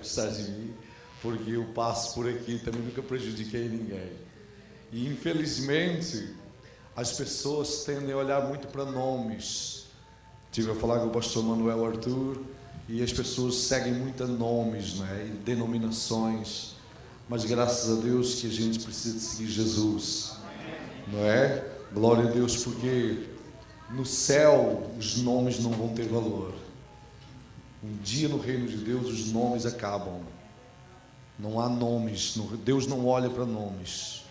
gostar de mim, porque eu passo por aqui, também nunca prejudiquei ninguém. E infelizmente as pessoas tendem a olhar muito para nomes. Tive a falar com o pastor Manuel Arthur e as pessoas seguem muito a nomes, né, e denominações. Mas graças a Deus que a gente precisa de seguir Jesus, não é? Glória a Deus, porque no céu os nomes não vão ter valor. Um dia no reino de Deus os nomes acabam. Não há nomes. Deus não olha para nomes.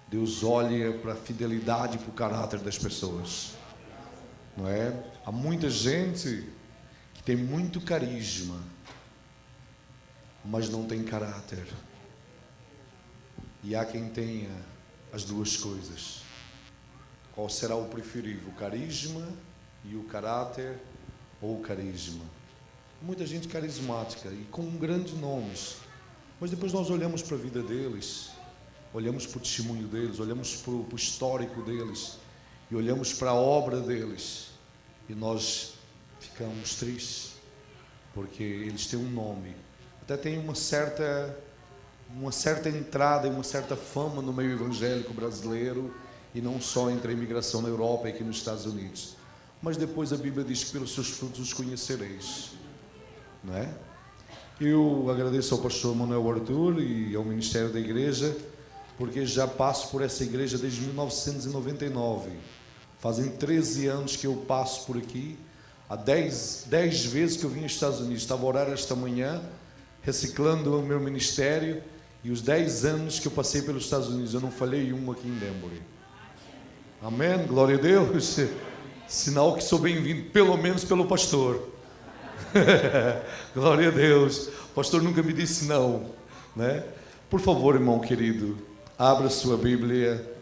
Deus olha para a fidelidade e para o caráter das pessoas, não é? Há muita gente que tem muito carisma, mas não tem caráter. E há quem tenha as duas coisas. Qual será o preferível? O carisma e o caráter, ou o carisma? Muita gente carismática e com grandes nomes, mas depois nós olhamos para a vida deles, olhamos para o testemunho deles, olhamos para o histórico deles e olhamos para a obra deles e nós ficamos tristes, porque eles têm um nome, até têm uma certa entrada e uma certa fama no meio evangélico brasileiro, e não só entre a imigração na Europa e aqui nos Estados Unidos, mas depois a Bíblia diz que pelos seus frutos os conhecereis, não é? Eu agradeço ao pastor Manuel Arthur e ao ministério da igreja, porque já passo por essa igreja desde 1999. Fazem 13 anos que eu passo por aqui. Há 10 vezes que eu vim aos Estados Unidos. Estava a orar esta manhã, reciclando o meu ministério, e os 10 anos que eu passei pelos Estados Unidos, eu não falhei um aqui em Denver. Amém? Glória a Deus. Sinal que sou bem-vindo, pelo menos pelo pastor. Glória a Deus. O pastor nunca me disse não, né? Por favor, irmão querido, abra sua Bíblia.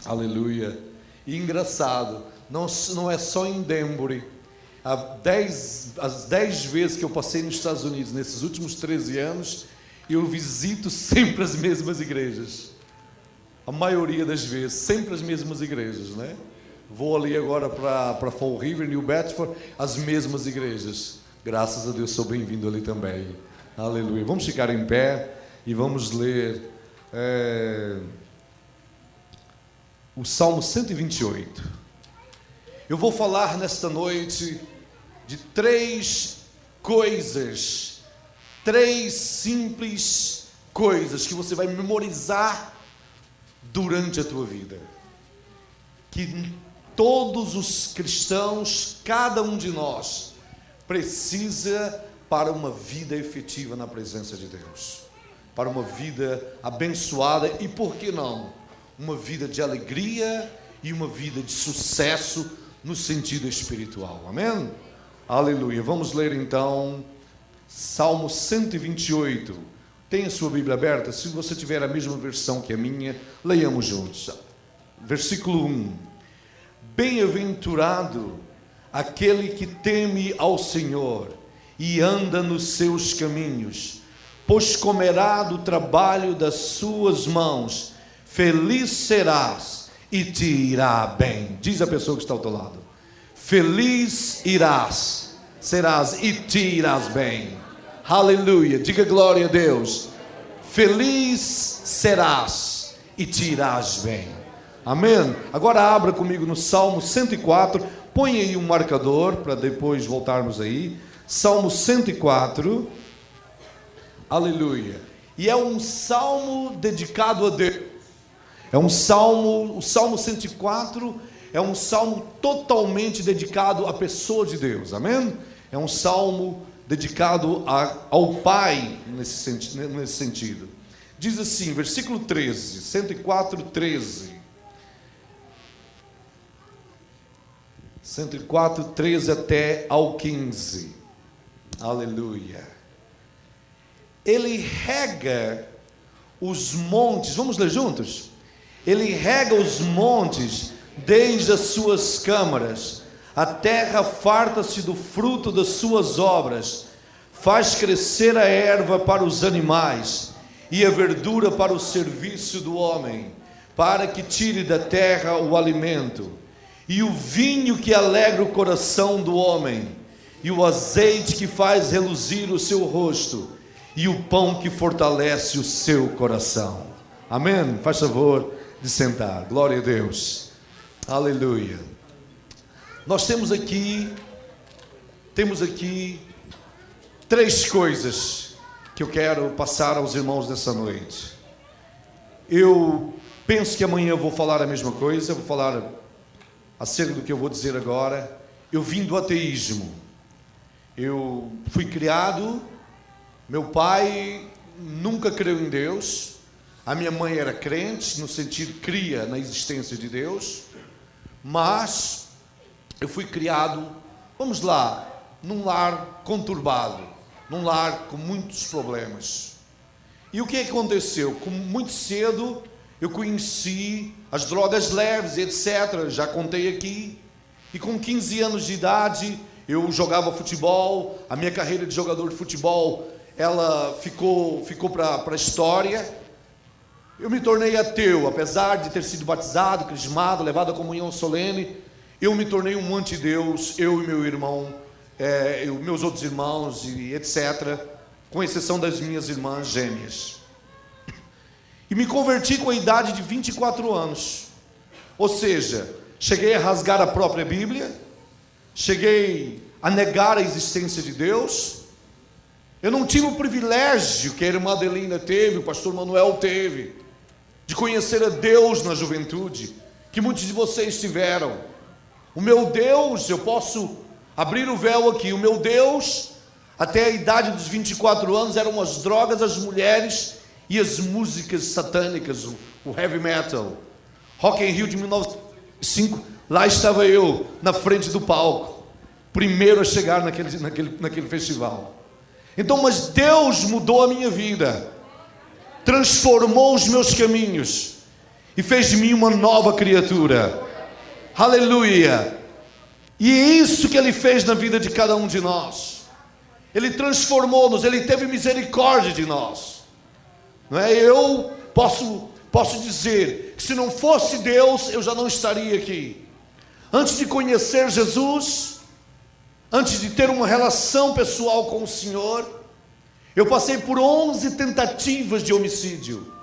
Aleluia. E engraçado, não é só em Denver. As 10 vezes que eu passei nos Estados Unidos, nesses últimos 13 anos, eu visito sempre as mesmas igrejas. A maioria das vezes, sempre as mesmas igrejas, né? Vou ali agora para Fall River, New Bedford, as mesmas igrejas. Graças a Deus sou bem-vindo ali também. Aleluia. Vamos ficar em pé e vamos ler o Salmo 128. Eu vou falar nesta noite de 3 coisas, 3 simples coisas que você vai memorizar durante a tua vida, que todos os cristãos, cada um de nós, precisa para uma vida efetiva na presença de Deus, para uma vida abençoada e, por que não, uma vida de alegria e uma vida de sucesso no sentido espiritual. Amém? Aleluia. Vamos ler então Salmo 128. Tem a sua Bíblia aberta? Se você tiver a mesma versão que a minha, leiamos juntos. Versículo 1. Bem-aventurado aquele que teme ao Senhor e anda nos seus caminhos, pois comerá do trabalho das suas mãos. Feliz serás e te irá bem. Diz a pessoa que está ao teu lado: feliz serás e te irás bem. Aleluia. Diga glória a Deus. Feliz serás e te irás bem. Amém? Agora abra comigo no Salmo 104. Põe aí um marcador para depois voltarmos aí. Salmo 104. Aleluia. E é um salmo dedicado a Deus. É um salmo, o Salmo 104 é um salmo totalmente dedicado à pessoa de Deus. Amém? É um salmo dedicado ao Pai nesse sentido. Diz assim, versículo 13, 104, 13. 104, 13 até ao 15. Aleluia. Ele rega os montes. Vamos ler juntos? Ele rega os montes desde as suas câmaras. A terra farta-se do fruto das suas obras. Faz crescer a erva para os animais e a verdura para o serviço do homem, para que tire da terra o alimento. E o vinho que alegra o coração do homem, e o azeite que faz reluzir o seu rosto, e o pão que fortalece o seu coração. Amém? Faz favor de sentar. Glória a Deus. Aleluia. Nós temos aqui 3 coisas que eu quero passar aos irmãos nessa noite. Eu penso que amanhã eu vou falar a mesma coisa, vou falar acerca do que eu vou dizer agora. Eu vim do ateísmo. Eu fui criado, meu pai nunca creu em Deus, a minha mãe era crente, no sentido cria na existência de Deus, mas eu fui criado, vamos lá, num lar conturbado, num lar com muitos problemas. E o que aconteceu? Muito cedo eu conheci as drogas leves, etc. Já contei aqui. E com 15 anos de idade eu jogava futebol. A minha carreira de jogador de futebol, ela ficou para a história. Eu me tornei ateu, apesar de ter sido batizado, crismado, levado à comunhão solene. Eu me tornei um antideus, eu e meu irmão, meus outros irmãos e etc., com exceção das minhas irmãs gêmeas. E me converti com a idade de 24 anos. Ou seja, cheguei a rasgar a própria Bíblia, cheguei a negar a existência de Deus. Eu não tive o privilégio que a irmã Adelina teve, o pastor Manuel teve, de conhecer a Deus na juventude, que muitos de vocês tiveram. O meu Deus, eu posso abrir o véu aqui, o meu Deus, até a idade dos 24 anos, eram as drogas, as mulheres e as músicas satânicas, o heavy metal. Rock in Rio de 1905, lá estava eu, na frente do palco, primeiro a chegar naquele festival. Então, mas Deus mudou a minha vida, transformou os meus caminhos e fez de mim uma nova criatura. Aleluia! E é isso que Ele fez na vida de cada um de nós. Ele transformou-nos, Ele teve misericórdia de nós. Não é? Eu posso dizer que se não fosse Deus, eu já não estaria aqui. Antes de conhecer Jesus, antes de ter uma relação pessoal com o Senhor, eu passei por 11 tentativas de homicídio.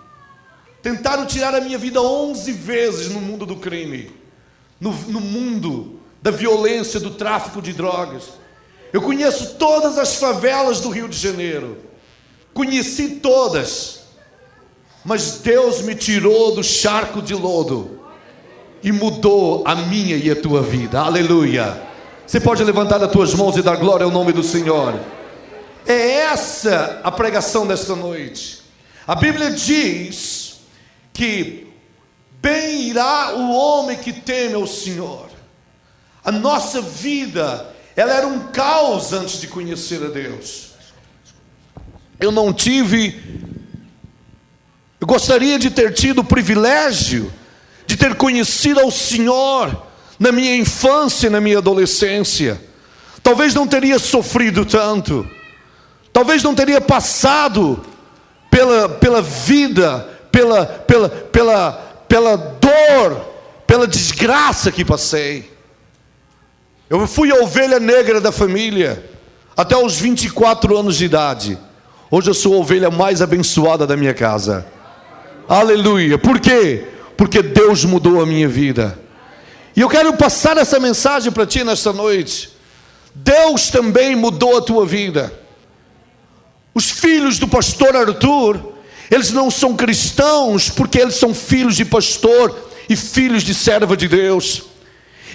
Tentaram tirar a minha vida 11 vezes no mundo do crime, no mundo da violência, do tráfico de drogas. Eu conheço todas as favelas do Rio de Janeiro, conheci todas, mas Deus me tirou do charco de lodo e mudou a minha e a tua vida. Aleluia! Você pode levantar as tuas mãos e dar glória ao nome do Senhor. É essa a pregação desta noite. A Bíblia diz que bem irá o homem que teme ao Senhor. A nossa vida, ela era um caos antes de conhecer a Deus. Eu gostaria de ter tido o privilégio de ter conhecido ao Senhor na minha infância, na minha adolescência. Talvez não teria sofrido tanto, talvez não teria passado pela vida, pela dor, pela desgraça que passei. Eu fui a ovelha negra da família até os 24 anos de idade. Hoje eu sou a ovelha mais abençoada da minha casa. Aleluia! Por quê? Porque Deus mudou a minha vida. E eu quero passar essa mensagem para ti nesta noite. Deus também mudou a tua vida. Os filhos do pastor Arthur, eles não são cristãos porque eles são filhos de pastor e filhos de serva de Deus.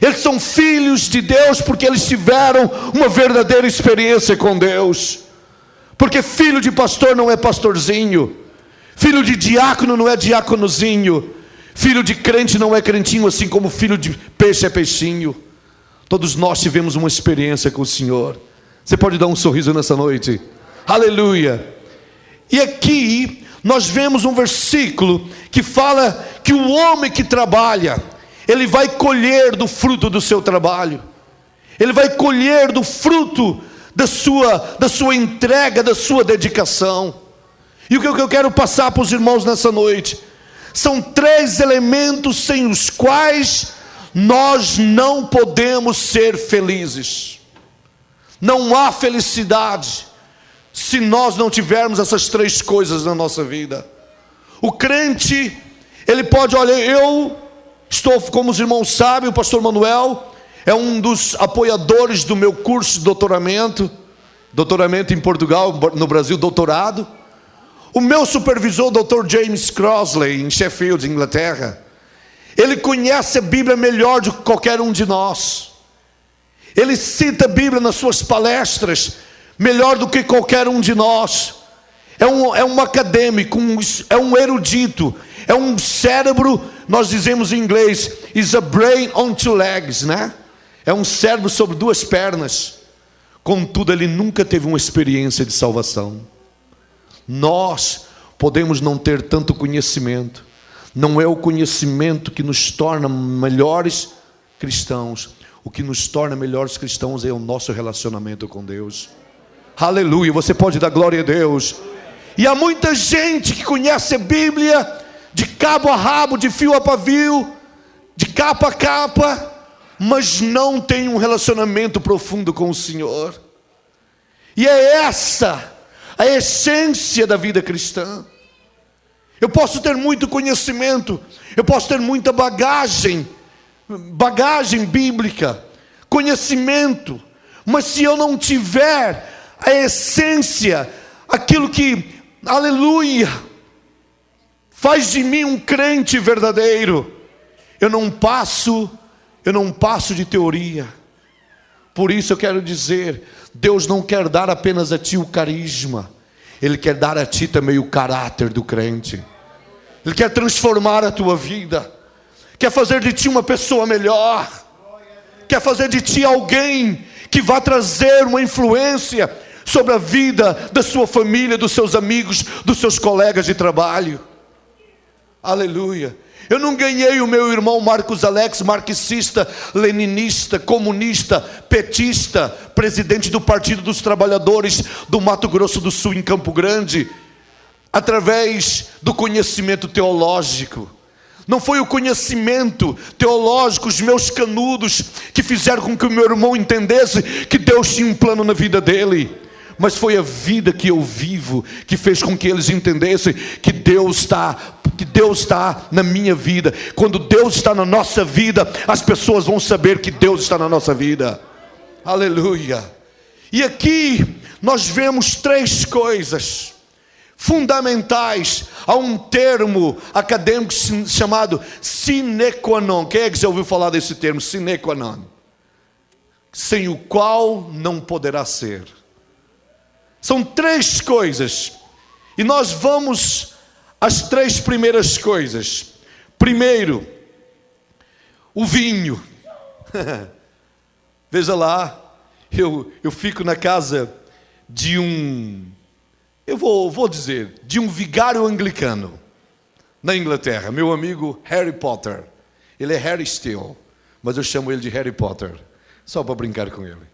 Eles são filhos de Deus porque eles tiveram uma verdadeira experiência com Deus. Porque filho de pastor não é pastorzinho, filho de diácono não é diáconozinho, filho de crente não é crentinho, assim como filho de peixe é peixinho. Todos nós tivemos uma experiência com o Senhor. Você pode dar um sorriso nessa noite? Aleluia! E aqui nós vemos um versículo que fala que o homem que trabalha, ele vai colher do fruto do seu trabalho. Ele vai colher do fruto da sua entrega, da sua dedicação. E o que eu quero passar para os irmãos nessa noite são 3 elementos sem os quais nós não podemos ser felizes. Não há felicidade se nós não tivermos essas três coisas na nossa vida. O crente, ele pode, olha, eu estou, como os irmãos sabem, o pastor Manuel é um dos apoiadores do meu curso de doutoramento em Portugal, no Brasil, doutorado. O meu supervisor, o Dr. James Crossley, em Sheffield, Inglaterra, ele conhece a Bíblia melhor do que qualquer um de nós. Ele cita a Bíblia nas suas palestras melhor do que qualquer um de nós. É um acadêmico, é um erudito, é um cérebro, nós dizemos em inglês, is a brain on two legs, né? É um cérebro sobre duas pernas. Contudo, ele nunca teve uma experiência de salvação. Nós podemos não ter tanto conhecimento. Não é o conhecimento que nos torna melhores cristãos. O que nos torna melhores cristãos é o nosso relacionamento com Deus. Aleluia, você pode dar glória a Deus. E há muita gente que conhece a Bíblia de cabo a rabo, de fio a pavio, de capa a capa, mas não tem um relacionamento profundo com o Senhor. E é essa a essência da vida cristã. Eu posso ter muito conhecimento, eu posso ter muita bagagem bíblica, conhecimento, mas se eu não tiver a essência, aquilo que, aleluia, faz de mim um crente verdadeiro, eu não passo de teoria. Por isso eu quero dizer, Deus não quer dar apenas a ti o carisma, Ele quer dar a ti também o caráter do crente. Ele quer transformar a tua vida, quer fazer de ti uma pessoa melhor, quer fazer de ti alguém que vai trazer uma influência sobre a vida da sua família, dos seus amigos, dos seus colegas de trabalho. Aleluia. Eu não ganhei o meu irmão Marcos Alex, marxista, leninista, comunista, petista, presidente do Partido dos Trabalhadores do Mato Grosso do Sul, em Campo Grande, através do conhecimento teológico. Não foi o conhecimento teológico, os meus canudos, que fizeram com que o meu irmão entendesse que Deus tinha um plano na vida dele, mas foi a vida que eu vivo que fez com que eles entendessem que Deus está na minha vida. Quando Deus está na nossa vida, as pessoas vão saber que Deus está na nossa vida. Aleluia. E aqui nós vemos três coisas fundamentais. Há um termo acadêmico chamado sine qua non. Quem é que já ouviu falar desse termo? Sine qua non. Sem o qual não poderá ser. São três coisas, e nós vamos às três primeiras coisas. Primeiro, o vinho. Veja lá, eu fico na casa de de um vigário anglicano, na Inglaterra, meu amigo Harry Potter. Ele é Harry Steele, mas eu chamo ele de Harry Potter, só para brincar com ele.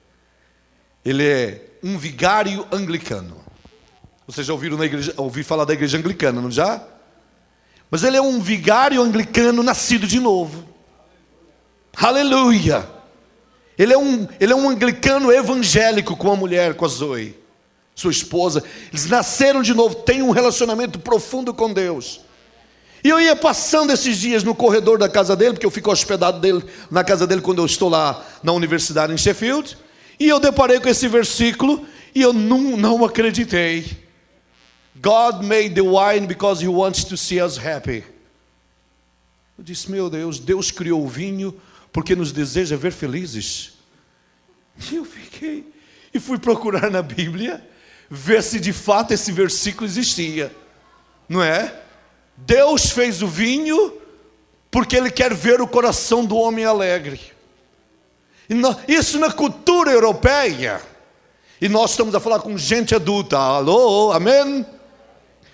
Ele é um vigário anglicano. Vocês já ouviram falar da igreja anglicana, não já? Mas ele é um vigário anglicano nascido de novo. Aleluia! Ele é um anglicano evangélico com a mulher, com a Zoe, sua esposa. Eles nasceram de novo, têm um relacionamento profundo com Deus. E eu ia passando esses dias no corredor da casa dele, porque eu fico hospedado na casa dele quando eu estou lá na universidade em Sheffield. E eu deparei com esse versículo e eu não acreditei. God made the wine because He wants to see us happy. Eu disse, meu Deus, Deus criou o vinho porque nos deseja ver felizes. E eu fiquei e fui procurar na Bíblia, ver se de fato esse versículo existia. Não é? Deus fez o vinho porque Ele quer ver o coração do homem alegre. Isso na cultura europeia. E nós estamos a falar com gente adulta. Alô, amém?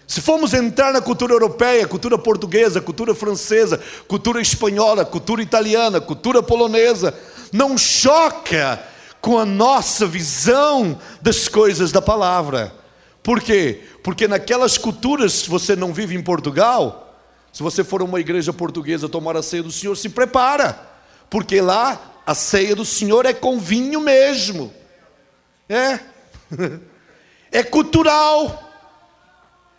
Se formos entrar na cultura europeia, cultura portuguesa, cultura francesa, cultura espanhola, cultura italiana, cultura polonesa, não choca com a nossa visão das coisas da palavra. Por quê? Porque naquelas culturas, se você não vive em Portugal, se você for a uma igreja portuguesa tomar a ceia do Senhor, se prepara, porque lá a ceia do Senhor é com vinho mesmo. é cultural.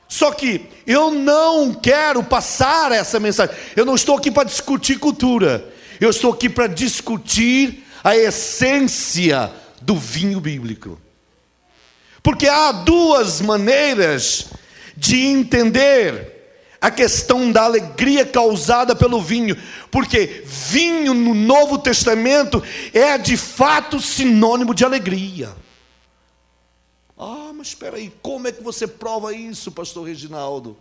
Só que eu não quero passar essa mensagem. Eu não estou aqui para discutir cultura. Eu estou aqui para discutir a essência do vinho bíblico. Porque há duas maneiras de entender a questão da alegria causada pelo vinho. Porque vinho no Novo Testamento é de fato sinônimo de alegria. Ah, mas espera aí, como é que você prova isso, pastor Reginaldo?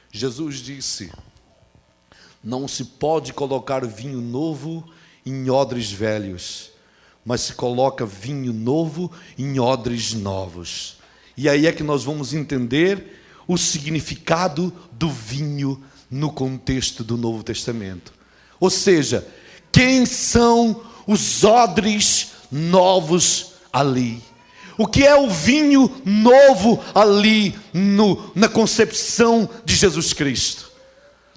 Jesus disse: não se pode colocar vinho novo em odres velhos, mas se coloca vinho novo em odres novos. E aí é que nós vamos entender o significado do vinho no contexto do Novo Testamento. Ou seja, quem são os odres novos ali? O que é o vinho novo ali na concepção de Jesus Cristo?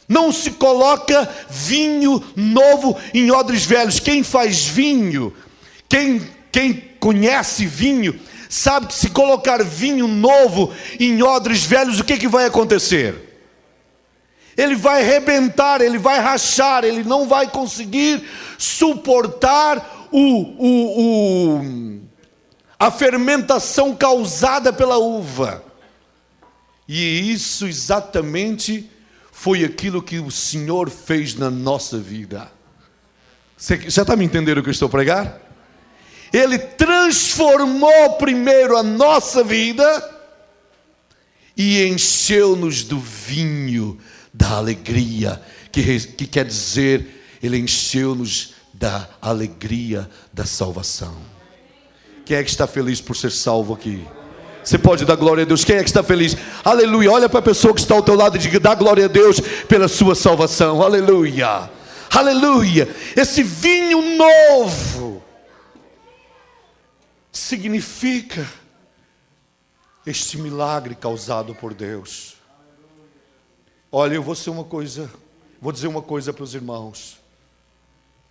Não se coloca vinho novo em odres velhos. Quem faz vinho, quem conhece vinho, sabe que se colocar vinho novo em odres velhos, o que vai acontecer? Ele vai arrebentar, ele vai rachar, ele não vai conseguir suportar a fermentação causada pela uva. E isso exatamente foi aquilo que o Senhor fez na nossa vida. Você já está me entendendo o que eu estou a pregar? Ele transformou primeiro a nossa vida e encheu-nos do vinho da alegria, que quer dizer, Ele encheu-nos da alegria da salvação. Quem é que está feliz por ser salvo aqui? Você pode dar glória a Deus. Quem é que está feliz? Aleluia. Olha para a pessoa que está ao teu lado e diga: dá glória a Deus pela sua salvação. Aleluia. Aleluia. Esse vinho novo significa este milagre causado por Deus. Olha, eu vou dizer uma coisa para os irmãos.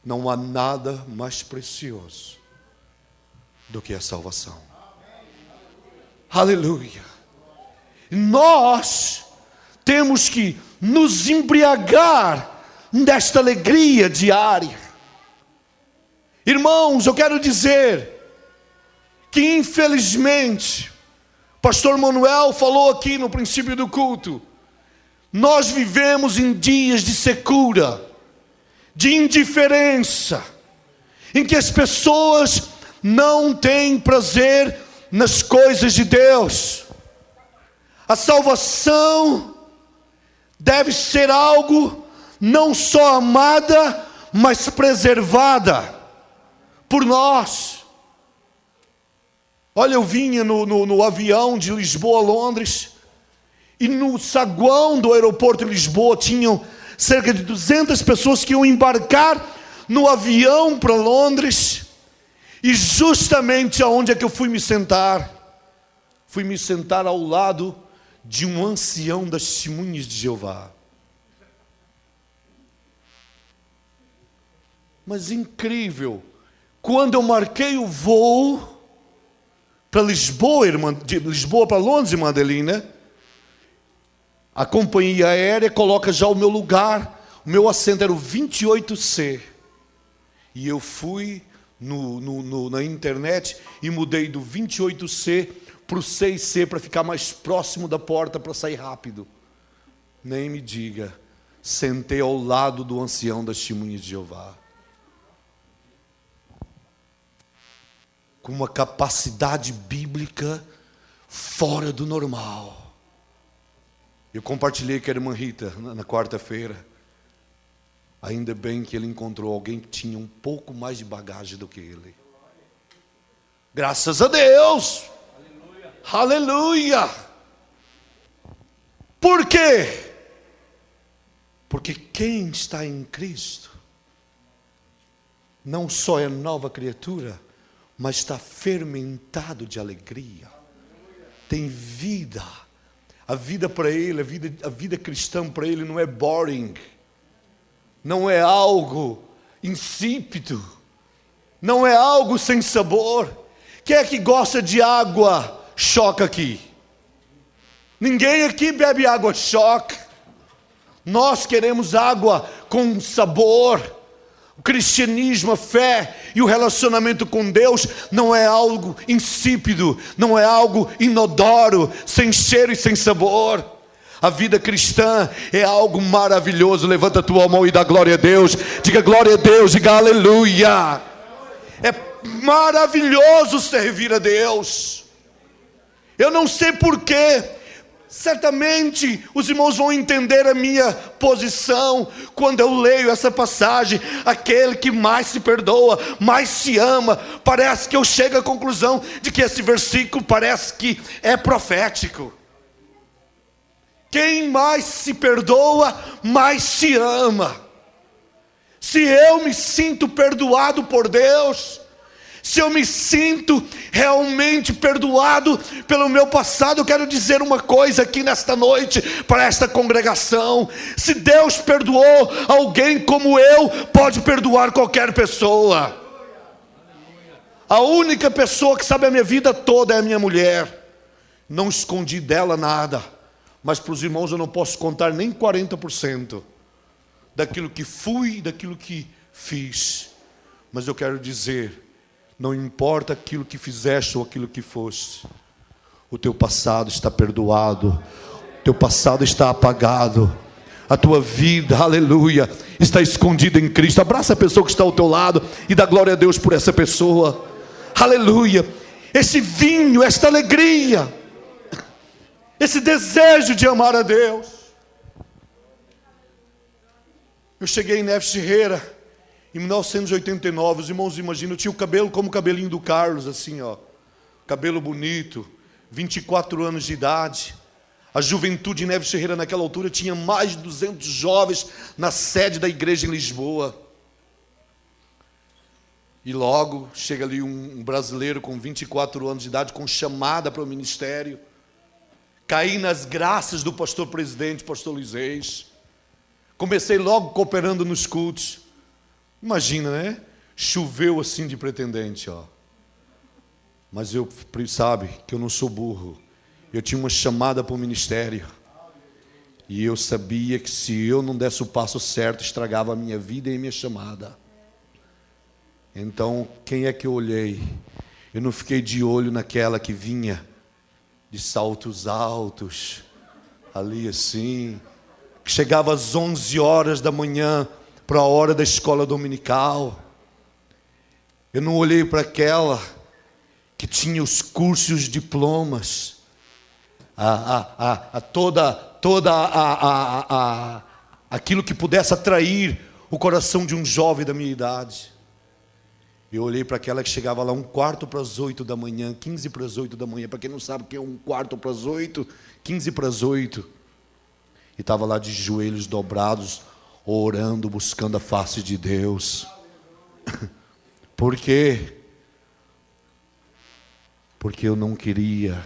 Não há nada mais precioso do que a salvação. Aleluia. Nós temos que nos embriagar desta alegria diária. Irmãos, eu quero dizer que infelizmente, pastor Manuel falou aqui no princípio do culto, nós vivemos em dias de secura, de indiferença, em que as pessoas não têm prazer nas coisas de Deus. A salvação deve ser algo não só amada, mas preservada por nós. Olha, eu vinha no avião de Lisboa a Londres, e no saguão do aeroporto de Lisboa tinham cerca de 200 pessoas que iam embarcar no avião para Londres. E justamente aonde é que eu fui me sentar? Fui me sentar ao lado de um ancião das Testemunhas de Jeová. Mas incrível, quando eu marquei o voo para Lisboa, de Lisboa para Londres, irmã Adelina, a companhia aérea coloca já o meu lugar, o meu assento era o 28C. E eu fui na internet e mudei do 28C para o 6C para ficar mais próximo da porta para sair rápido. Nem me diga, sentei ao lado do ancião das Testemunhas de Jeová, com uma capacidade bíblica fora do normal. Eu compartilhei com a irmã Rita na quarta-feira. Ainda bem que ele encontrou alguém que tinha um pouco mais de bagagem do que ele. Graças a Deus. Aleluia. Aleluia. Por quê? Porque quem está em Cristo não só é nova criatura, mas está fermentado de alegria. Tem vida. A vida para ele, a vida cristã para ele não é boring. Não é algo insípido. Não é algo sem sabor. Quem é que gosta de água choca aqui? Ninguém aqui bebe água choque. Nós queremos água com sabor. O cristianismo, a fé e o relacionamento com Deus não é algo insípido, não é algo inodoro, sem cheiro e sem sabor. A vida cristã é algo maravilhoso. Levanta a tua mão e dá glória a Deus. Diga glória a Deus, diga aleluia. É maravilhoso servir a Deus. Eu não sei porquê. Certamente os irmãos vão entender a minha posição quando eu leio essa passagem. Aquele que mais se perdoa, mais se ama. Parece que eu chego à conclusão de que esse versículo parece que é profético. Quem mais se perdoa, mais se ama. Se eu me sinto perdoado por Deus, se eu me sinto realmente perdoado pelo meu passado, eu quero dizer uma coisa aqui nesta noite para esta congregação: se Deus perdoou alguém como eu, pode perdoar qualquer pessoa. A única pessoa que sabe a minha vida toda é a minha mulher. Não escondi dela nada, mas para os irmãos eu não posso contar nem 40% daquilo que fui, daquilo que fiz. Mas eu quero dizer, não importa aquilo que fizeste ou aquilo que foste, o teu passado está perdoado, o teu passado está apagado, a tua vida, aleluia, está escondida em Cristo. Abraça a pessoa que está ao teu lado e dá glória a Deus por essa pessoa, aleluia. Esse vinho, esta alegria, esse desejo de amar a Deus. Eu cheguei em Neves Ferreira em 1989, os irmãos imaginam, eu tinha o cabelo como o cabelinho do Carlos, assim ó, cabelo bonito, 24 anos de idade. A juventude em Neves Ferreira naquela altura tinha mais de 200 jovens na sede da igreja em Lisboa. E logo chega ali um brasileiro com 24 anos de idade, com chamada para o ministério. Caí nas graças do pastor presidente, pastor Luiz Reis. Comecei logo cooperando nos cultos. Imagina, né? Choveu assim de pretendente, ó. Mas eu, sabe, que eu não sou burro. Eu tinha uma chamada para o ministério. E eu sabia que se eu não desse o passo certo, estragava a minha vida e a minha chamada. Então, quem é que eu olhei? Eu não fiquei de olho naquela que vinha de saltos altos, ali assim, que chegava às 11 horas da manhã, para a hora da escola dominical. Eu não olhei para aquela que tinha os cursos e os diplomas, aquilo que pudesse atrair o coração de um jovem da minha idade. Eu olhei para aquela que chegava lá 7:45 da manhã, 7:45 da manhã. Para quem não sabe o que é 7:45, 7:45. E estava lá de joelhos dobrados, orando, buscando a face de Deus. Por quê? Porque eu não queria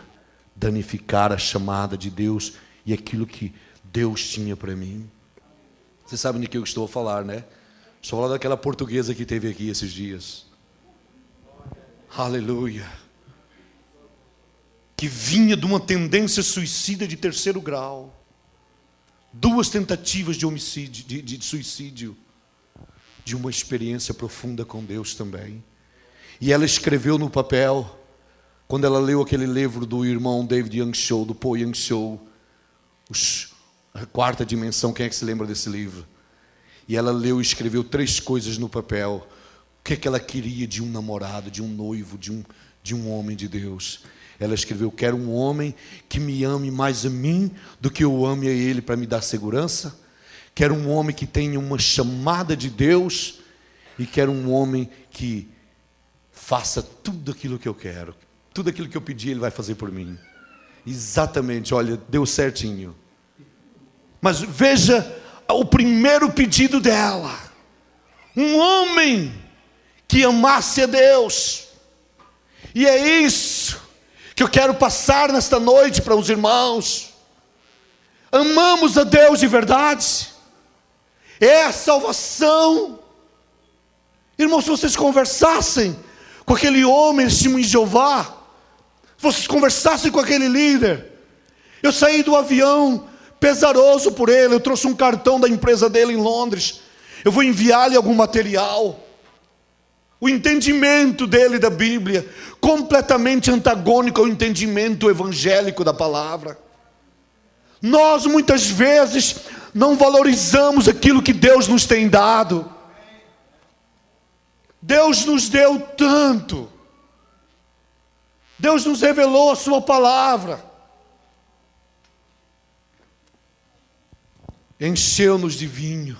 danificar a chamada de Deus e aquilo que Deus tinha para mim. Você sabe de que eu estou a falar, né? Estou a falar daquela portuguesa que teve aqui esses dias. Aleluia. Que vinha de uma tendência suicida de 3º grau. 2 tentativas de homicídio, de suicídio, de uma experiência profunda com Deus também. E ela escreveu no papel, quando ela leu aquele livro do irmão David Young Cho, do Paul Young Cho, a 4ª dimensão, quem é que se lembra desse livro? E ela leu e escreveu 3 coisas no papel. O que é que ela queria de um namorado, de um noivo, de um homem de Deus? Ela escreveu: quero um homem que me ame mais a mim do que eu ame a ele para me dar segurança. Quero um homem que tenha uma chamada de Deus. E quero um homem que faça tudo aquilo que eu quero. Tudo aquilo que eu pedi, ele vai fazer por mim. Exatamente, olha, deu certinho. Mas veja o primeiro pedido dela: um homem que amasse a Deus. E é isso que eu quero passar nesta noite para os irmãos. Amamos a Deus de verdade? É a salvação. Irmãos, se vocês conversassem com aquele homem, testemunho de Jeová, se vocês conversassem com aquele líder, Eu saí do avião pesaroso por ele. Eu trouxe um cartão da empresa dele em Londres. Eu vou enviar-lhe algum material. O entendimento dele da Bíblia, completamente antagônico ao entendimento evangélico da palavra. Nós muitas vezes não valorizamos aquilo que Deus nos tem dado. Deus nos deu tanto. Deus nos revelou a sua palavra. Encheu-nos de vinho.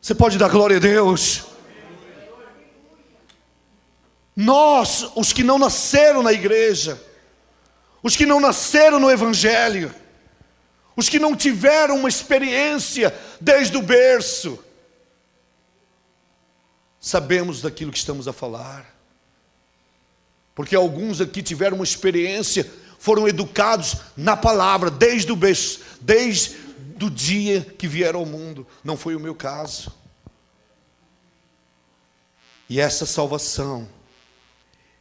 Você pode dar glória a Deus? Nós, os que não nasceram na igreja, os que não nasceram no evangelho, os que não tiveram uma experiência desde o berço, sabemos daquilo que estamos a falar. Porque alguns aqui tiveram uma experiência, foram educados na palavra desde o berço, desde o dia que vieram ao mundo. Não foi o meu caso. E essa salvação,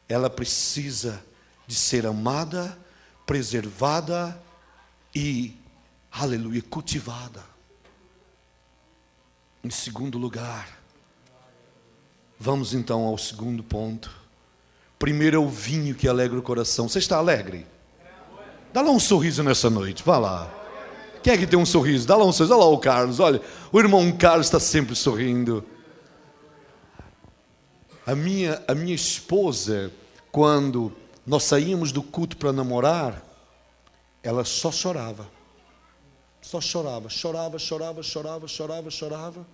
ela precisa de ser amada, preservada e, aleluia, cultivada. Em segundo lugar, vamos então ao segundo ponto. Primeiro é o vinho que alegra o coração. Você está alegre? Dá lá um sorriso nessa noite, vá lá. Quem é que tem um sorriso? Dá lá um sorriso. Olha lá o Carlos, olha. O irmão Carlos está sempre sorrindo. A minha esposa, quando nós saímos do culto para namorar, ela só chorava. Só chorava, chorava, chorava, chorava, chorava, chorava.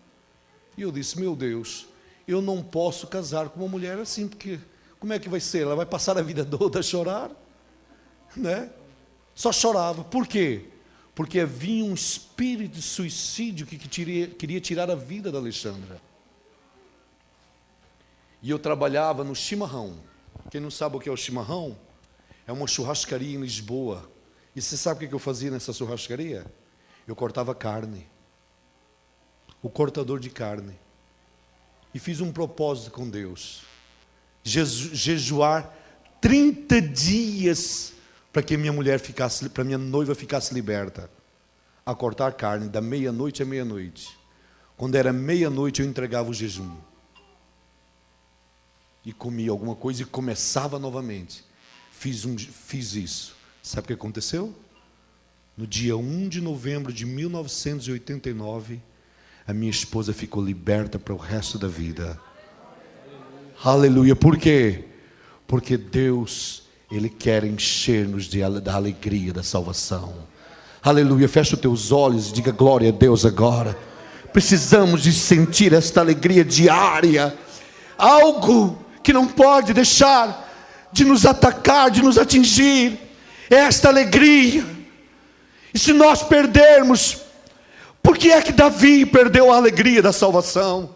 E eu disse, meu Deus, eu não posso casar com uma mulher assim, porque como é que vai ser? Ela vai passar a vida toda a chorar? Né? Só chorava. Por quê? Porque havia um espírito de suicídio que queria tirar a vida da Alexandra. E eu trabalhava no Chimarrão. Quem não sabe o que é o Chimarrão? É uma churrascaria em Lisboa. E você sabe o que eu fazia nessa churrascaria? Eu cortava carne. O cortador de carne. E fiz um propósito com Deus. Jejuar 30 dias para que minha mulher ficasse, para minha noiva ficasse liberta. A cortar carne da meia-noite à meia-noite. Quando era meia-noite eu entregava o jejum. E comia alguma coisa e começava novamente. Fiz isso. Sabe o que aconteceu? No dia 1 de novembro de 1989, a minha esposa ficou liberta para o resto da vida. Aleluia. Por quê? Porque Deus, Ele quer encher-nos da alegria da salvação. Aleluia. Fecha os teus olhos e diga glória a Deus agora. Precisamos de sentir esta alegria diária. Algo que não pode deixar de nos atacar, de nos atingir, é esta alegria. E se nós perdermos, por que é que Davi perdeu a alegria da salvação?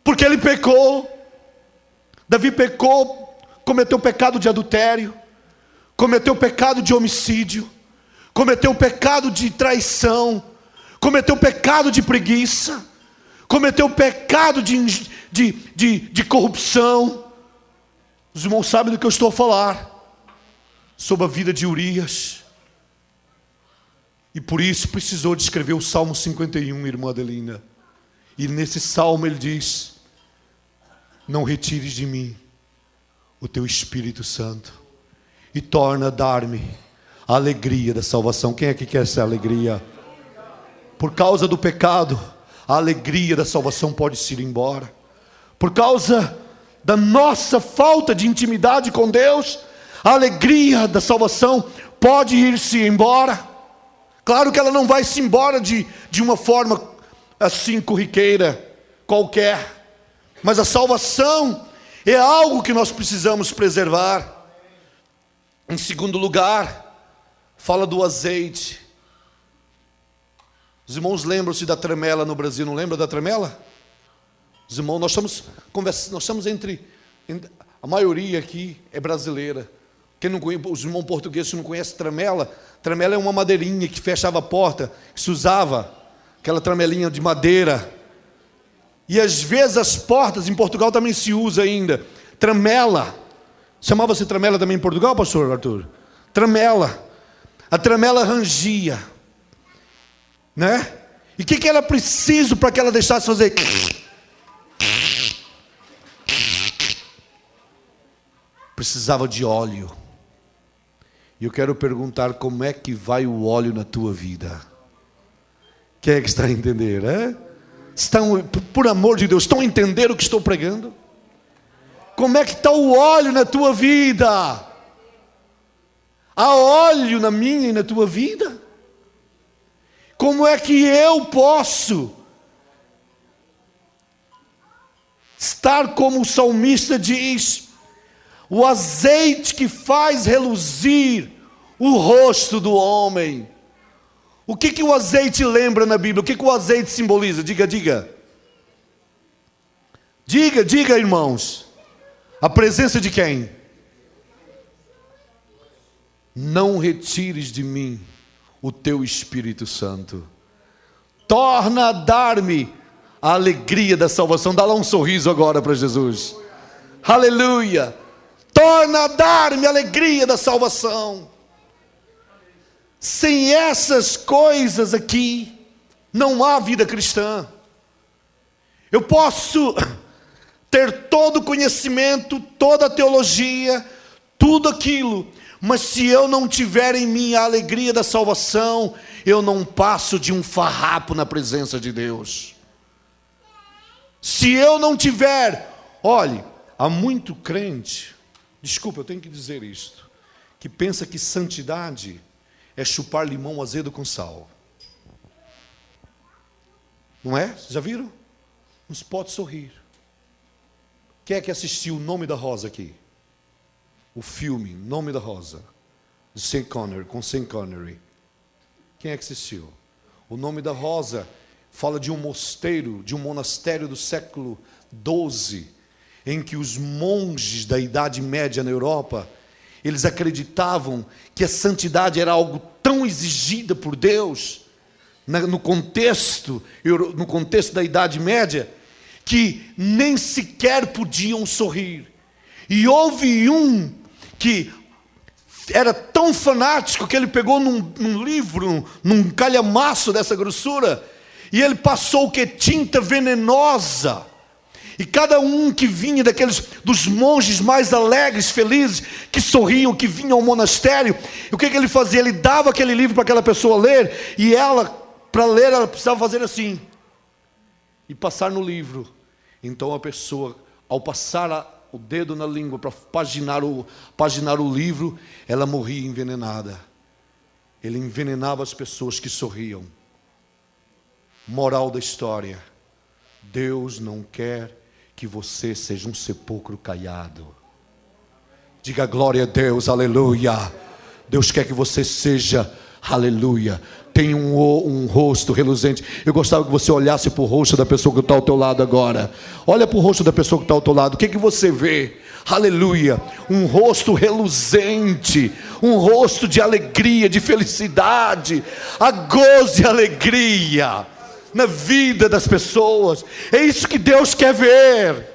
Porque ele pecou. Davi pecou, cometeu pecado de adultério, cometeu pecado de homicídio, cometeu pecado de traição, cometeu pecado de preguiça, cometeu pecado de corrupção. Os irmãos sabem do que eu estou a falar, sobre a vida de Urias. E por isso precisou de escrever o Salmo 51, irmã Adelina. E nesse salmo ele diz: não retires de mim o teu Espírito Santo, e torna a dar-me a alegria da salvação. Quem é que quer essa alegria? Por causa do pecado, a alegria da salvação pode se ir embora. Por causa da nossa falta de intimidade com Deus, a alegria da salvação pode ir-se embora. Claro que ela não vai se embora de uma forma assim corriqueira, qualquer. Mas a salvação é algo que nós precisamos preservar. Em segundo lugar, fala do azeite. Os irmãos lembram-se da tremela no Brasil, não lembra da tremela? Os irmãos, nós estamos entre a maioria aqui é brasileira. Quem não conhece, os irmãos portugueses não conhecem tramela. Tramela é uma madeirinha que fechava a porta, que se usava, aquela tramelinha de madeira. E às vezes as portas, em Portugal também se usa ainda, tramela. Chamava-se tramela também em Portugal, pastor Arthur? Tramela. A tramela rangia, né? E o que era preciso para que ela deixasse fazer? Precisava de óleo. E eu quero perguntar, como é que vai o óleo na tua vida? Quem é que está a entender, né? Estão, por amor de Deus, estão a entender o que estou pregando? Como é que está o óleo na tua vida? Há óleo na minha e na tua vida? Como é que eu posso estar como o salmista diz, o azeite que faz reluzir o rosto do homem? O que o azeite lembra na Bíblia? O que o azeite simboliza? Diga, diga. Diga, diga, irmãos. A presença de quem? Não retires de mim o teu Espírito Santo. Torna a dar-me a alegria da salvação. Dá lá um sorriso agora para Jesus. Aleluia. Torna a dar-me a alegria da salvação. Sem essas coisas aqui, não há vida cristã. Eu posso ter todo o conhecimento, toda a teologia, tudo aquilo, mas se eu não tiver em mim a alegria da salvação, eu não passo de um farrapo na presença de Deus. Se eu não tiver, olhe, há muito crente, desculpa, eu tenho que dizer isto, que pensa que santidade é chupar limão azedo com sal. Não é? Já viram? Uns pode sorrir. Quem é que assistiu O Nome da Rosa aqui? O filme Nome da Rosa, de Sean Connery, com Sean Connery. Quem é que assistiu? O Nome da Rosa fala de um mosteiro, de um monastério do século XII, em que os monges da Idade Média na Europa, eles acreditavam que a santidade era algo tão exigida por Deus, no contexto da Idade Média, que nem sequer podiam sorrir. E houve um que era tão fanático que ele pegou num livro, num calhamaço dessa grossura, e ele passou o que? Tinta venenosa. E cada um que vinha dos monges mais alegres, felizes, que sorriam, que vinham ao monastério, o que ele fazia? Ele dava aquele livro para aquela pessoa ler, e ela, para ler, ela precisava fazer assim, e passar no livro. Então a pessoa, ao passar o dedo na língua para paginar o livro, ela morria envenenada. Ele envenenava as pessoas que sorriam. Moral da história: Deus não quer que você seja um sepulcro caiado. Diga glória a Deus, aleluia. Deus quer que você seja, aleluia, tenha um rosto reluzente. Eu gostava que você olhasse para o rosto da pessoa que está ao teu lado agora. Olha para o rosto da pessoa que está ao teu lado. O que você vê? Aleluia, um rosto reluzente, um rosto de alegria, de felicidade, a gozo e alegria na vida das pessoas. É isso que Deus quer ver.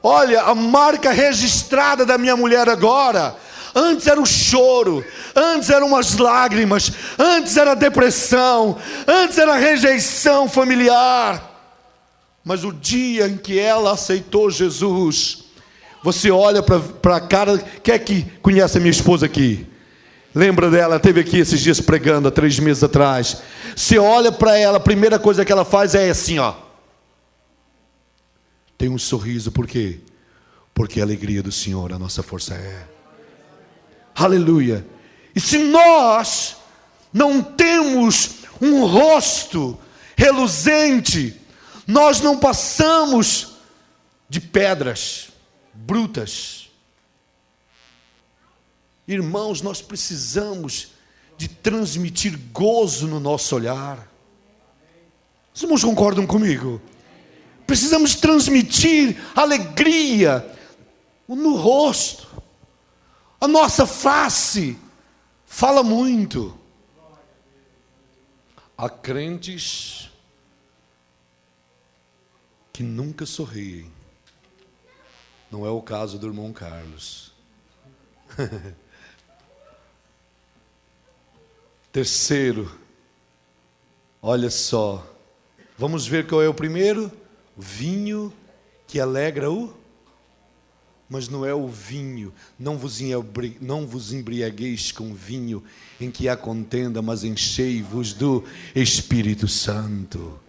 Olha, a marca registrada da minha mulher agora, antes era o choro, antes eram as lágrimas, antes era a depressão, antes era a rejeição familiar, mas o dia em que ela aceitou Jesus, você olha para a cara. Quem é que conhece a minha esposa aqui? Lembra dela? Esteve aqui esses dias pregando, há 3 meses atrás. Você olha para ela, a primeira coisa que ela faz é assim, ó. Tem um sorriso, por quê? Porque a alegria do Senhor, a nossa força é. Aleluia. E se nós não temos um rosto reluzente, nós não passamos de pedras brutas. Irmãos, nós precisamos de transmitir gozo no nosso olhar. Os irmãos concordam comigo? Precisamos transmitir alegria no rosto. A nossa face fala muito. Há crentes que nunca sorriem. Não é o caso do irmão Carlos. Terceiro, olha só, vamos ver qual é o primeiro? O vinho que alegra o... Mas não é o vinho, não vos embriagueis com vinho em que há contenda, mas enchei-vos do Espírito Santo.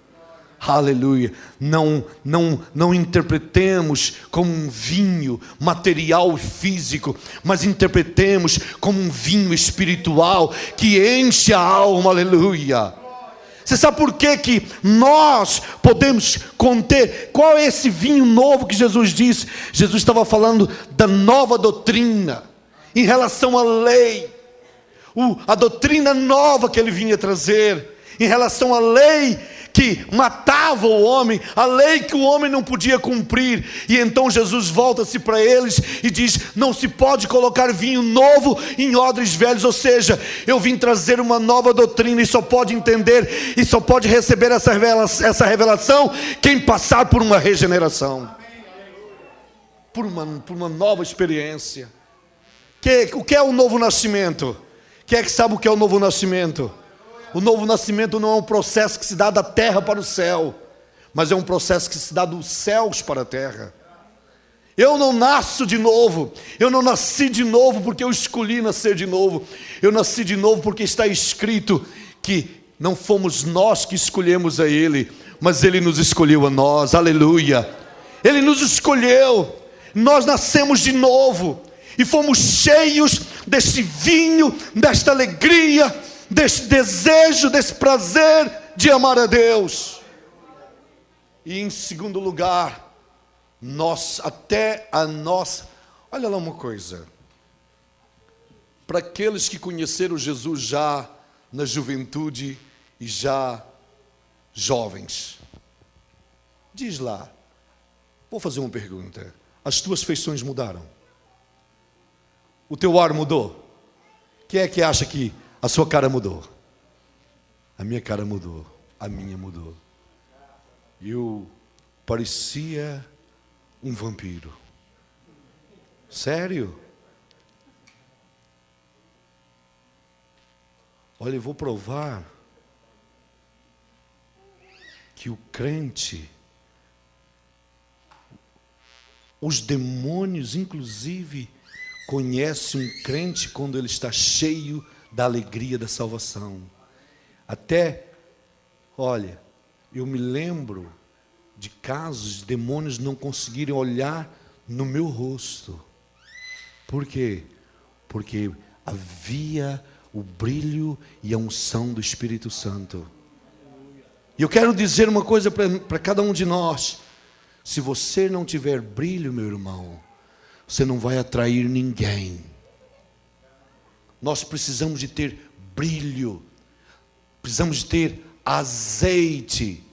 Aleluia. Não interpretemos como um vinho material e físico, mas interpretemos como um vinho espiritual que enche a alma. Aleluia. Você sabe por que nós podemos conter? Qual é esse vinho novo que Jesus disse? Jesus estava falando da nova doutrina em relação à lei, a doutrina nova que ele vinha trazer em relação à lei que matava o homem, a lei que o homem não podia cumprir. E então Jesus volta-se para eles e diz: não se pode colocar vinho novo em odres velhos. Ou seja, eu vim trazer uma nova doutrina, e só pode entender e só pode receber essa revelação quem passar por uma regeneração, por uma nova experiência. O que é o novo nascimento? Quem é que sabe o que é o novo nascimento? O novo nascimento não é um processo que se dá da terra para o céu, mas é um processo que se dá dos céus para a terra. Eu não nasço de novo, eu não nasci de novo porque eu escolhi nascer de novo. Eu nasci de novo porque está escrito que não fomos nós que escolhemos a Ele, mas Ele nos escolheu a nós. Aleluia. Ele nos escolheu, nós nascemos de novo e fomos cheios deste vinho, desta alegria, desse desejo, desse prazer de amar a Deus. E em segundo lugar, olha lá uma coisa, para aqueles que conheceram Jesus já na juventude e já jovens, diz lá, vou fazer uma pergunta: as tuas feições mudaram? O teu ar mudou? Quem é que acha que a sua cara mudou? A minha cara mudou. A minha mudou. Eu parecia um vampiro. Sério? Olha, eu vou provar que o crente, os demônios inclusive conhecem um crente quando ele está cheio da alegria da salvação. Até, olha, eu me lembro de casos de demônios não conseguirem olhar no meu rosto. Por quê? Porque havia o brilho e a unção do Espírito Santo. E eu quero dizer uma coisa para cada um de nós: se você não tiver brilho, meu irmão, você não vai atrair ninguém. Nós precisamos de ter brilho, precisamos de ter azeite.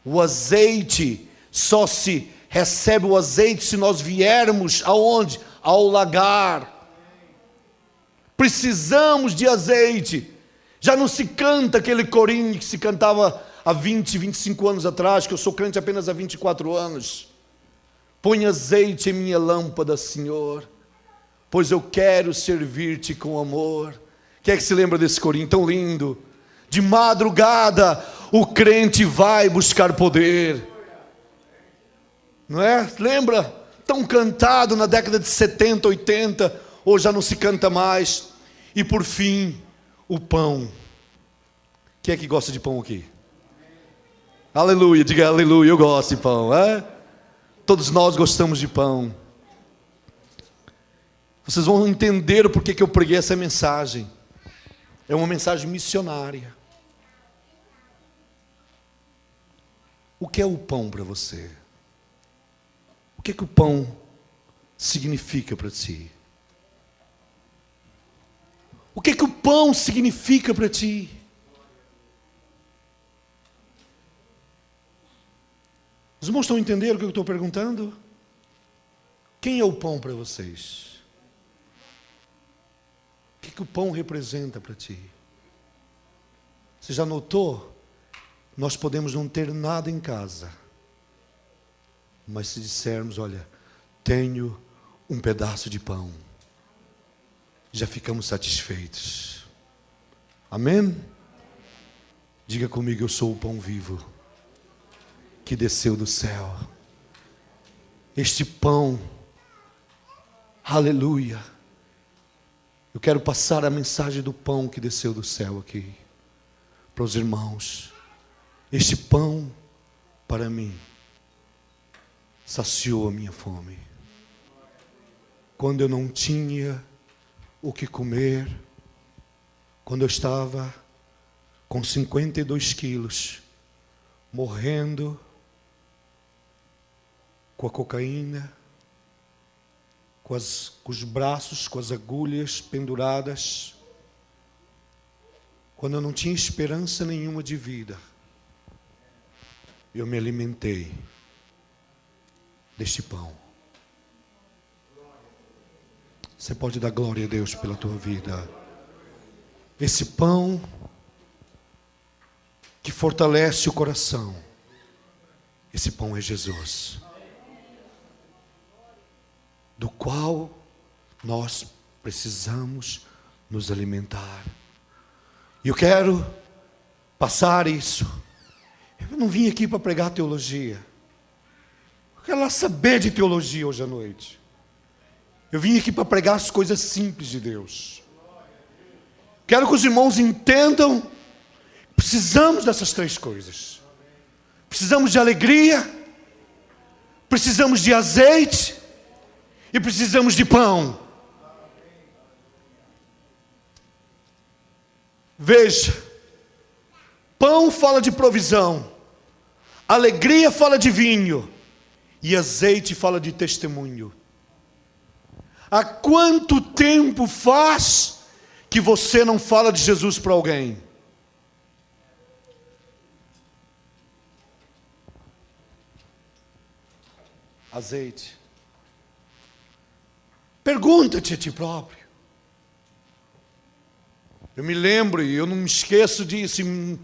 O azeite, só se recebe o azeite se nós viermos aonde? Ao lagar. Precisamos de azeite. Já não se canta aquele corinho que se cantava há 20, 25 anos atrás, que eu sou crente apenas há 24 anos. Põe azeite em minha lâmpada, Senhor, pois eu quero servir-te com amor. Quem é que se lembra desse corinho tão lindo? De madrugada o crente vai buscar poder, não é? Lembra? Tão cantado na década de 70, 80, hoje já não se canta mais. E por fim, o pão. Quem é que gosta de pão aqui? Aleluia, diga aleluia, eu gosto de pão, é? Todos nós gostamos de pão. Vocês vão entender o porquê que eu preguei essa mensagem. É uma mensagem missionária. O que é o pão para você? O que é que o pão significa para ti? O que é que o pão significa para ti? Os irmãos estão entendendo o que eu estou perguntando? Quem é o pão para vocês? O que o pão representa para ti? Você já notou? Nós podemos não ter nada em casa, mas se dissermos, olha, tenho um pedaço de pão, já ficamos satisfeitos. Amém? Diga comigo, eu sou o pão vivo que desceu do céu. Este pão, aleluia. Eu quero passar a mensagem do pão que desceu do céu aqui para os irmãos. Este pão, para mim, saciou a minha fome. Quando eu não tinha o que comer, quando eu estava com 52 quilos, morrendo com a cocaína, com os braços, com as agulhas penduradas, quando eu não tinha esperança nenhuma de vida, eu me alimentei deste pão. Você pode dar glória a Deus pela tua vida. Esse pão que fortalece o coração, esse pão é Jesus, do qual nós precisamos nos alimentar. E eu quero passar isso. Eu não vim aqui para pregar teologia. Eu quero lá saber de teologia hoje à noite. Eu vim aqui para pregar as coisas simples de Deus. Quero que os irmãos entendam. Precisamos dessas três coisas. Precisamos de alegria, precisamos de azeite e precisamos de pão. Veja, pão fala de provisão, alegria fala de vinho e azeite fala de testemunho. Há quanto tempo faz que você não fala de Jesus para alguém? Azeite. Pergunta-te a ti próprio. Eu me lembro, e eu não me esqueço disso, em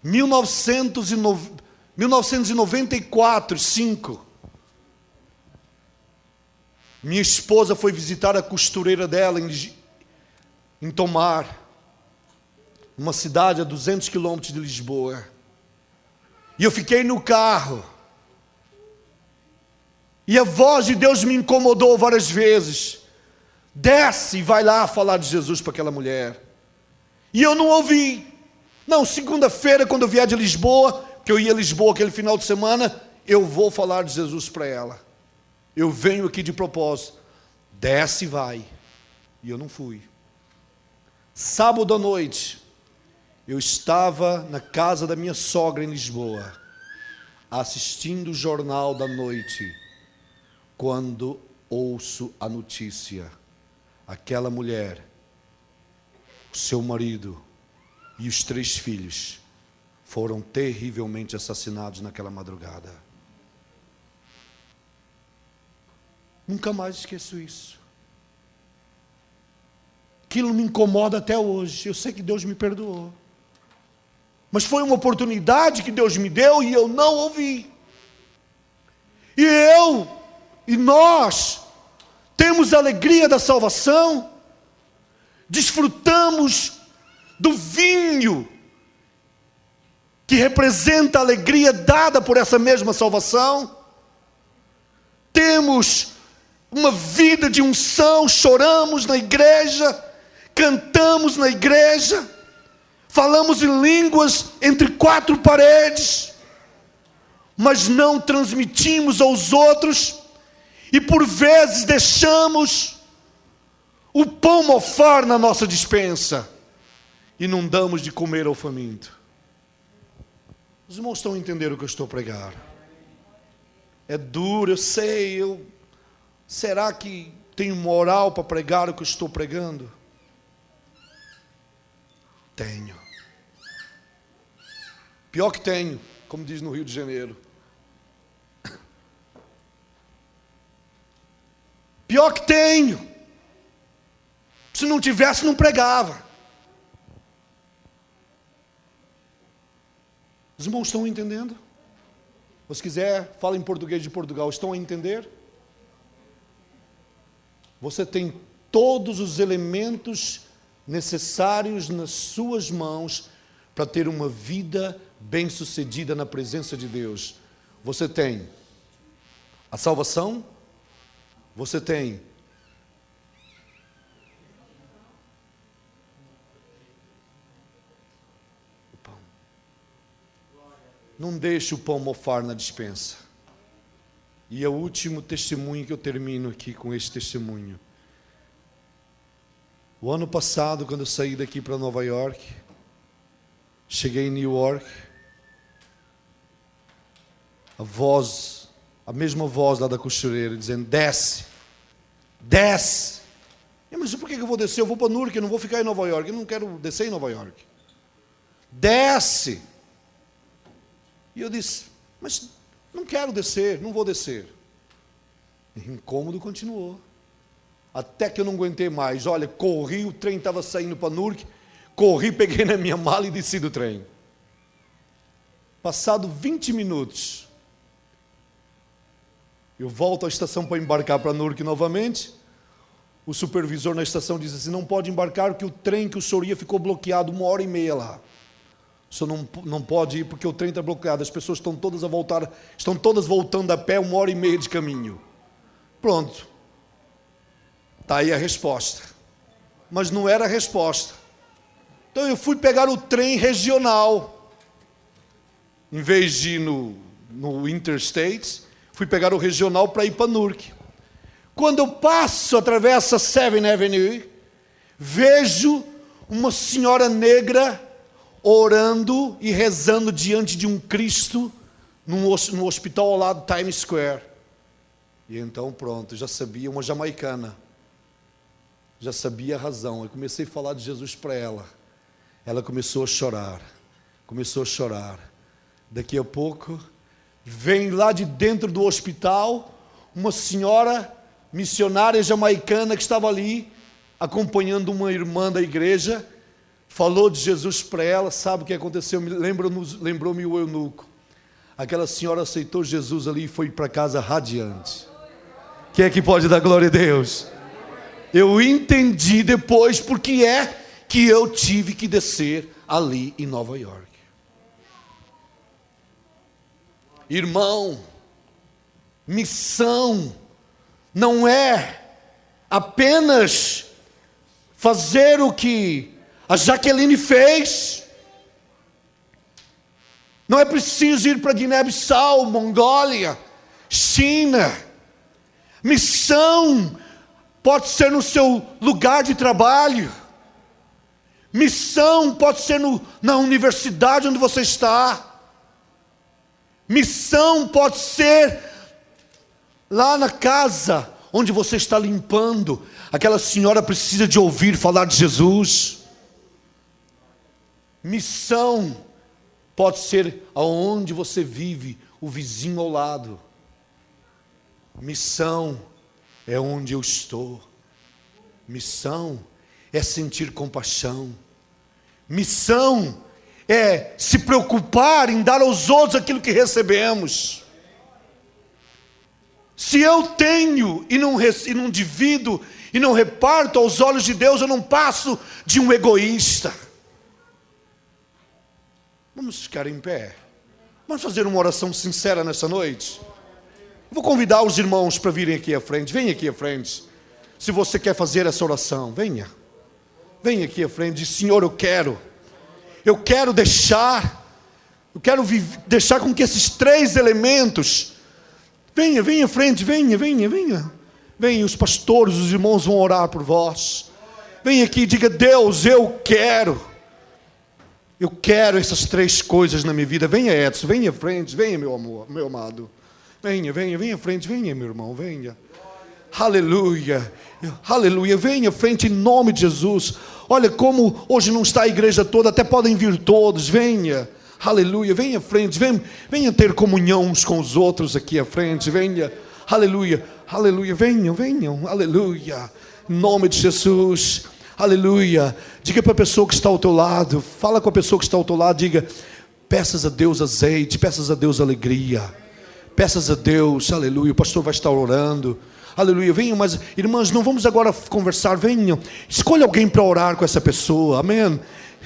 1994, 5. Minha esposa foi visitar a costureira dela em Tomar, uma cidade a 200 quilômetros de Lisboa. E eu fiquei no carro. E a voz de Deus me incomodou várias vezes. Desce e vai lá falar de Jesus para aquela mulher. E eu não ouvi. Não, segunda-feira, quando eu vier de Lisboa, que eu ia a Lisboa aquele final de semana, eu vou falar de Jesus para ela. Eu venho aqui de propósito. Desce e vai. E eu não fui. Sábado à noite, eu estava na casa da minha sogra em Lisboa, assistindo o jornal da noite, quando ouço a notícia: aquela mulher, o seu marido e os 3 filhos foram terrivelmente assassinados naquela madrugada. Nunca mais esqueço isso. Aquilo me incomoda até hoje. Eu sei que Deus me perdoou, mas foi uma oportunidade que Deus me deu e eu não ouvi. E nós temos a alegria da salvação, desfrutamos do vinho que representa a alegria dada por essa mesma salvação, temos uma vida de unção, choramos na igreja, cantamos na igreja, falamos em línguas entre 4 paredes, mas não transmitimos aos outros, e por vezes deixamos o pão mofar na nossa despensa e não damos de comer ao faminto. Os irmãos estão entendendo o que eu estou a pregar? É duro, eu sei. Será que tenho moral para pregar o que eu estou pregando? Tenho. Pior que tenho, como diz no Rio de Janeiro. Pior que tenho. Se não tivesse, não pregava. Os irmãos estão entendendo? Ou se quiser, fala em português de Portugal. Estão a entender? Você tem todos os elementos necessários nas suas mãos para ter uma vida bem-sucedida na presença de Deus. Você tem a salvação, você tem o pão. Não deixe o pão mofar na despensa. E é o último testemunho que eu termino aqui com esse testemunho. O ano passado, quando eu saí daqui para Nova York, cheguei em New York, a mesma voz lá da costureira, dizendo: desce, desce. Mas por que eu vou descer? Eu vou para Newark, eu não vou ficar em Nova York, eu não quero descer em Nova York. Desce. E eu disse: mas não quero descer, não vou descer. E o incômodo continuou. Até que eu não aguentei mais. Olha, corri, o trem estava saindo para Newark, corri, peguei na minha mala e desci do trem. Passado 20 minutos, eu volto à estação para embarcar para Newark novamente. O supervisor na estação disse assim: não pode embarcar porque o trem que o senhor ia ficou bloqueado 1h30 lá. O senhor não pode ir porque o trem está bloqueado, as pessoas estão todas voltando a pé 1h30 de caminho. Pronto. Está aí a resposta. Mas não era a resposta. Então eu fui pegar o trem regional. Em vez de ir no Interstate, fui pegar o regional para ir para Newark. Quando eu passo, atravesso a 7th Avenue, vejo uma senhora negra orando e rezando diante de um Cristo no hospital ao lado de Times Square. E então pronto, já sabia, uma jamaicana. Já sabia a razão. Eu comecei a falar de Jesus para ela. Ela começou a chorar. Começou a chorar. Daqui a pouco, vem lá de dentro do hospital uma senhora missionária jamaicana que estava ali, acompanhando uma irmã da igreja, falou de Jesus para ela. Sabe o que aconteceu? Lembrou-me o eunuco. Aquela senhora aceitou Jesus ali e foi para casa radiante. Quem é que pode dar glória a Deus? Eu entendi depois porque é que eu tive que descer ali em Nova York. Irmão, missão não é apenas fazer o que a Jaqueline fez. Não é preciso ir para Guiné-Bissau, Mongólia, China. Missão pode ser no seu lugar de trabalho. Missão pode ser na universidade onde você está. Missão pode ser lá na casa onde você está limpando. Aquela senhora precisa de ouvir falar de Jesus. Missão pode ser aonde você vive, o vizinho ao lado. Missão é onde eu estou. Missão é sentir compaixão. Missão é se preocupar em dar aos outros aquilo que recebemos. Se eu tenho e não divido e não reparto aos olhos de Deus, eu não passo de um egoísta. Vamos ficar em pé. Vamos fazer uma oração sincera nessa noite. Vou convidar os irmãos para virem aqui à frente. Venha aqui à frente. Se você quer fazer essa oração, venha. Venha aqui à frente. Diz: Senhor, eu quero deixar com que esses 3 elementos. Venha à frente, venha. Venha, os pastores, os irmãos vão orar por vós. Venha aqui e diga: Deus, eu quero essas 3 coisas na minha vida. Venha, Edson, venha à frente, venha, meu amor, meu amado. Venha à frente, venha, meu irmão, venha. Aleluia, aleluia, venha à frente em nome de Jesus. Olha como hoje não está a igreja toda, até podem vir todos, venha. Aleluia, venha à frente, venha ter comunhão uns com os outros aqui à frente, venha. Aleluia, aleluia, venham, aleluia. Em nome de Jesus, aleluia. Diga para a pessoa que está ao teu lado, fala com a pessoa que está ao teu lado, diga: peças a Deus azeite, peças a Deus alegria. Peças a Deus, aleluia. O pastor vai estar orando. Aleluia, venham, mas irmãs, não vamos agora conversar, venham, escolha alguém para orar com essa pessoa, amém?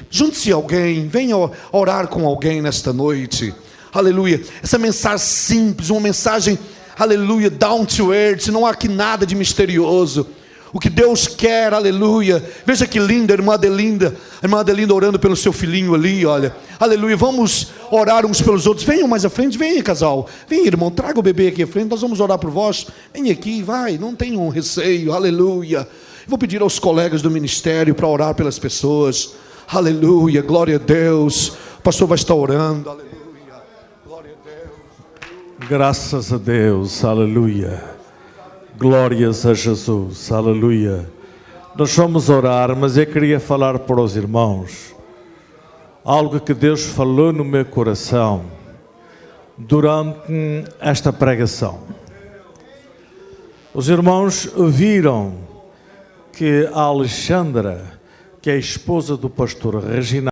Junte-se a alguém, venha orar com alguém nesta noite, aleluia. Essa mensagem simples, uma mensagem, aleluia, down to earth, não há aqui nada de misterioso. O que Deus quer, aleluia. Veja que linda a irmã Adelinda orando pelo seu filhinho ali, olha, aleluia. Vamos orar uns pelos outros. Venham mais à frente, venha casal, venha irmão, traga o bebê aqui à frente, nós vamos orar por vós. Vem aqui, vai, não tenham receio, aleluia. Vou pedir aos colegas do ministério para orar pelas pessoas, aleluia, glória a Deus. O pastor vai estar orando, aleluia, glória a Deus. Graças a Deus, aleluia. Glórias a Jesus, aleluia. Nós vamos orar, mas eu queria falar para os irmãos algo que Deus falou no meu coração durante esta pregação. Os irmãos viram que a Alexandra, que é a esposa do pastor Reginaldo,